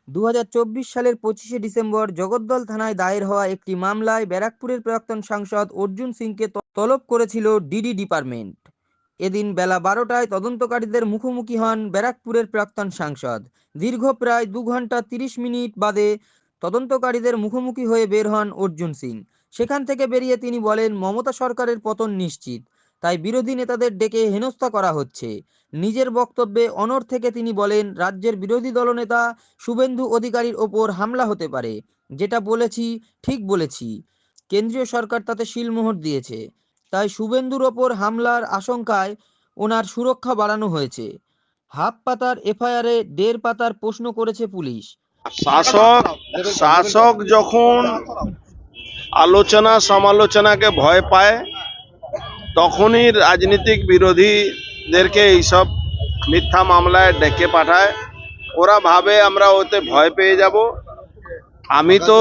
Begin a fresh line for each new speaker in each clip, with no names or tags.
সালের 25শে ডিসেম্বর জগদ্দল থানায় দায়ের হওয়া একটি মামলায় ব্যারাকপুরের প্রাক্তন সাংসদ অর্জুন সিংকে তলব করেছিল ডিডি ডিপার্টমেন্ট। এদিন বেলা 12টায় তদন্তকারীদের মুখোমুখি হন ব্যারাকপুরের প্রাক্তন সাংসদ। দীর্ঘ প্রায় 2 ঘন্টা 30 মিনিট বাদে তদন্তকারীদের মুখোমুখি হয়ে বের হন অর্জুন সিং। সেখান থেকে বেরিয়ে তিনি বলেন, মমতা সরকারের পতন নিশ্চিত, তাই বিরোধী নেতাদের ডেকে হেনস্থা করা হচ্ছে। নিজের বক্তব্যে অনড় থেকে তিনি বলেন, রাজ্যের বিরোধী দলনেতা শুভেন্দু অধিকারীর ওপর হামলা হতে পারে। যেটা বলেছি ঠিক বলেছি, কেন্দ্রীয় সরকার তাতে সিলমোহর দিয়েছে, তাই শুভেন্দুর ওপর হামলার আশঙ্কায় ওনার সুরক্ষা বাড়ানো হয়েছে। হাফ পাতার এফআইআরে 1.5 পাতার প্রশ্ন করেছে পুলিশ।
শাসক শাসক যখন আলোচনা সমালোচনাকে ভয় পায়, তখনই রাজনীতিক বিরোধীদেরকে এইসব মিথ্যা মামলায় ডেকে পাঠায়। ওরা ভাবে আমরা ওতে ভয় পেয়ে যাব। আমি তো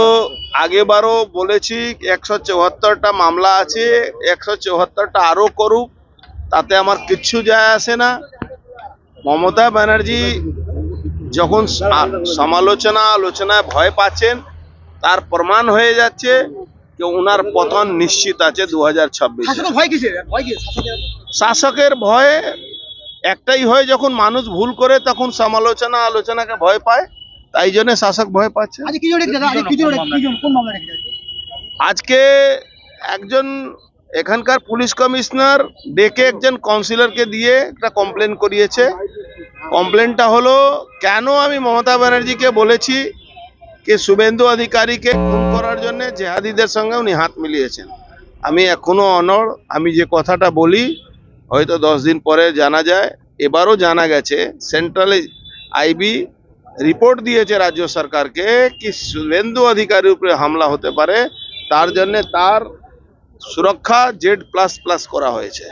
আগেবারও বলেছি, 174টা মামলা আছে, 174টা আরো করুক, তাতে আমার কিচ্ছু যায় আসে না। মমতা ব্যানার্জি যখন আলোচনায় ভয় পাচ্ছেন, তার প্রমাণ হয়ে যাচ্ছে যে ওনার পতন নিশ্চিত আছে 2026। শাসকের ভয় একটাই হয়, যখন মানুষ ভুল করে তখন আলোচনাকে ভয় পায়, তাই জন্য শাসক ভয় পাচ্ছে। আজকে একজন এখানকার পুলিশ কমিশনার ডেকে একজন কাউন্সিলরকে দিয়ে একটা কমপ্লেন করিয়েছে। কমপ্লেনটা হলো, কেন আমি মমতা ব্যানার্জিকে বলেছি যে শুভেন্দু অধিকারীকে খুন করার জন্য জেহাদিদের সঙ্গে উনি হাত মিলিয়েছেন। আমি এখনো অনড়, আমি যে কথাটা বলি হয়তো 10 দিন পরে জানা যায়। এবারও জানা গেছে, সেন্ট্রাল আইবি রিপোর্ট দিয়েছে রাজ্য সরকারকে কি শুভেন্দু অধিকারীর উপরে হামলা হতে পারে, তার জন্য তার সুরক্ষা Z++ করা হয়েছে।